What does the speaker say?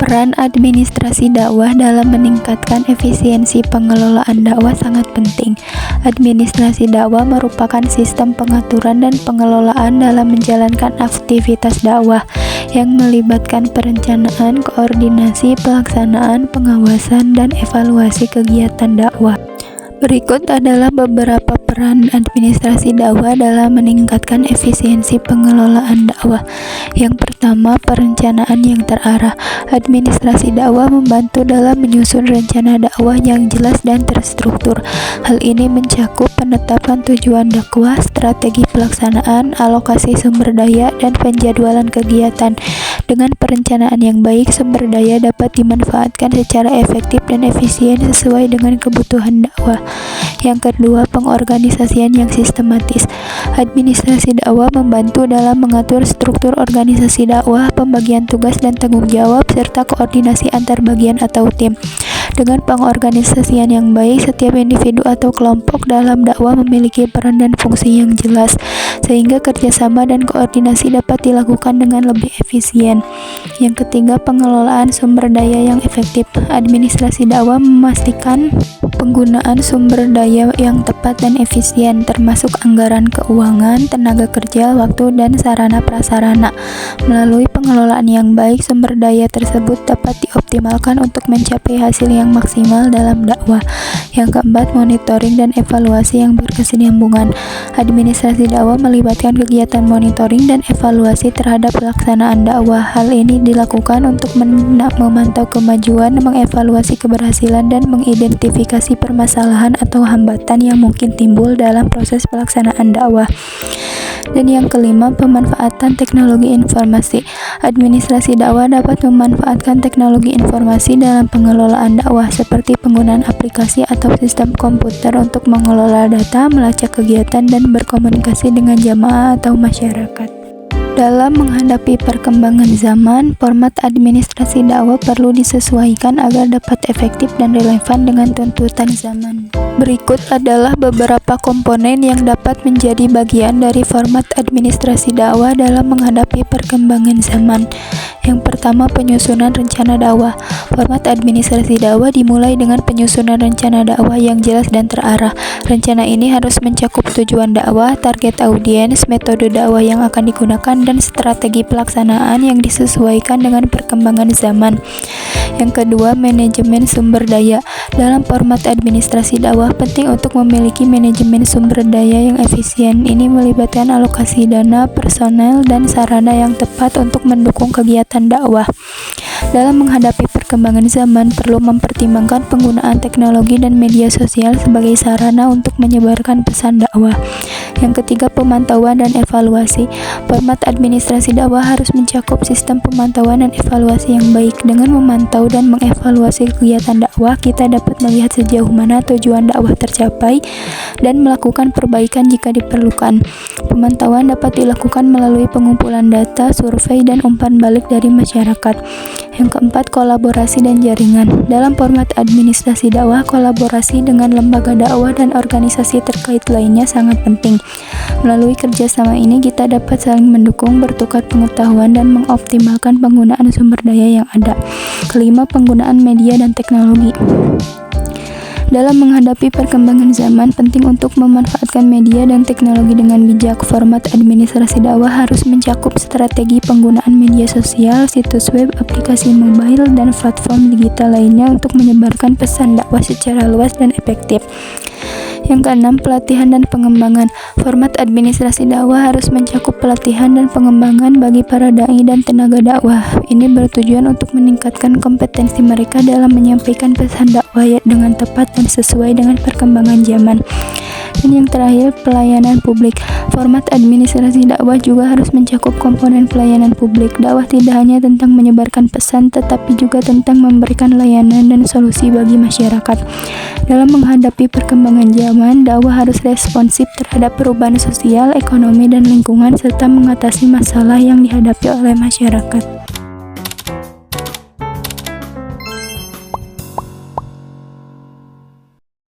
Peran administrasi dakwah dalam meningkatkan efisiensi pengelolaan dakwah sangat penting. Administrasi dakwah merupakan sistem pengaturan dan pengelolaan dalam menjalankan aktivitas dakwah yang melibatkan perencanaan, koordinasi, pelaksanaan, pengawasan, dan evaluasi kegiatan dakwah. Berikut adalah beberapa peran administrasi dakwah dalam meningkatkan efisiensi pengelolaan dakwah. Yang pertama, perencanaan yang terarah. Administrasi dakwah membantu dalam menyusun rencana dakwah yang jelas dan terstruktur. Hal ini mencakup penetapan tujuan dakwah, strategi pelaksanaan, alokasi sumber daya, dan penjadwalan kegiatan. Dengan perencanaan yang baik, sumber daya dapat dimanfaatkan secara efektif dan efisien sesuai dengan kebutuhan dakwah. Yang kedua, pengorganisasian yang sistematis. Administrasi dakwah membantu dalam mengatur struktur organisasi dakwah, pembagian tugas dan tanggung jawab, serta koordinasi antar bagian atau tim. Dengan pengorganisasian yang baik, setiap individu atau kelompok dalam dakwah memiliki peran dan fungsi yang jelas, sehingga kerjasama dan koordinasi dapat dilakukan dengan lebih efisien. Yang ketiga, pengelolaan sumber daya yang efektif. Administrasi dakwah memastikan penggunaan sumber daya yang tepat dan efisien, termasuk anggaran keuangan, tenaga kerja, waktu, dan sarana prasarana. Melalui pengelolaan yang baik, sumber daya tersebut dapat dioptimalkan untuk mencapai hasil yang maksimal dalam dakwah. Yang keempat, monitoring dan evaluasi yang berkesinambungan. Administrasi dakwah melibatkan kegiatan monitoring dan evaluasi terhadap pelaksanaan dakwah. Hal ini dilakukan untuk memantau kemajuan, mengevaluasi keberhasilan, dan mengidentifikasi permasalahan atau hambatan yang mungkin timbul dalam proses pelaksanaan dakwah. Dan yang kelima, pemanfaatan teknologi informasi. Administrasi dakwah dapat memanfaatkan teknologi informasi dalam pengelolaan dakwah, seperti penggunaan aplikasi atau sistem komputer untuk mengelola data, melacak kegiatan, dan berkomunikasi dengan jamaah atau masyarakat. Dalam menghadapi perkembangan zaman, format administrasi dakwah perlu disesuaikan agar dapat efektif dan relevan dengan tuntutan zaman. Berikut adalah beberapa komponen yang dapat menjadi bagian dari format administrasi dakwah dalam menghadapi perkembangan zaman. Yang pertama, penyusunan rencana dakwah. Format administrasi dakwah dimulai dengan penyusunan rencana dakwah yang jelas dan terarah. Rencana ini harus mencakup tujuan dakwah, target audiens, metode dakwah yang akan digunakan, dan strategi pelaksanaan yang disesuaikan dengan perkembangan zaman. Yang kedua, manajemen sumber daya. Dalam format administrasi dakwah, penting untuk memiliki manajemen sumber daya yang efisien. Ini melibatkan alokasi dana, personel, dan sarana yang tepat untuk mendukung kegiatan dakwah. Dalam menghadapi perkembangan zaman, perlu mempertimbangkan penggunaan teknologi dan media sosial sebagai sarana untuk menyebarkan pesan dakwah. Yang ketiga, pemantauan dan evaluasi. Format administrasi dakwah harus mencakup sistem pemantauan dan evaluasi yang baik. Dengan memantau dan mengevaluasi kegiatan dakwah, kita dapat melihat sejauh mana tujuan dakwah tercapai dan melakukan perbaikan jika diperlukan. Pemantauan dapat dilakukan melalui pengumpulan data, survei, dan umpan balik dari masyarakat. Yang keempat, kolaborasi dan jaringan. Dalam format administrasi dakwah, kolaborasi dengan lembaga dakwah dan organisasi terkait lainnya sangat penting. Melalui kerjasama ini, kita dapat saling mendukung, bertukar pengetahuan, dan mengoptimalkan penggunaan sumber daya yang ada. Kelima, penggunaan media dan teknologi. Dalam menghadapi perkembangan zaman, penting untuk memanfaatkan media dan teknologi dengan bijak. Format administrasi dakwah harus mencakup strategi penggunaan media sosial, situs web, aplikasi mobile, dan platform digital lainnya untuk menyebarkan pesan dakwah secara luas dan efektif. Yang keenam, pelatihan dan pengembangan. Format administrasi dakwah harus mencakup pelatihan dan pengembangan bagi para dai dan tenaga dakwah. Ini bertujuan untuk meningkatkan kompetensi mereka dalam menyampaikan pesan dakwah dengan tepat dan sesuai dengan perkembangan zaman. Dan yang terakhir, pelayanan publik. Format administrasi dakwah juga harus mencakup komponen pelayanan publik. Dakwah tidak hanya tentang menyebarkan pesan, tetapi juga tentang memberikan layanan dan solusi bagi masyarakat. Dalam menghadapi perkembangan zaman, dakwah harus responsif terhadap perubahan sosial, ekonomi, dan lingkungan, serta mengatasi masalah yang dihadapi oleh masyarakat.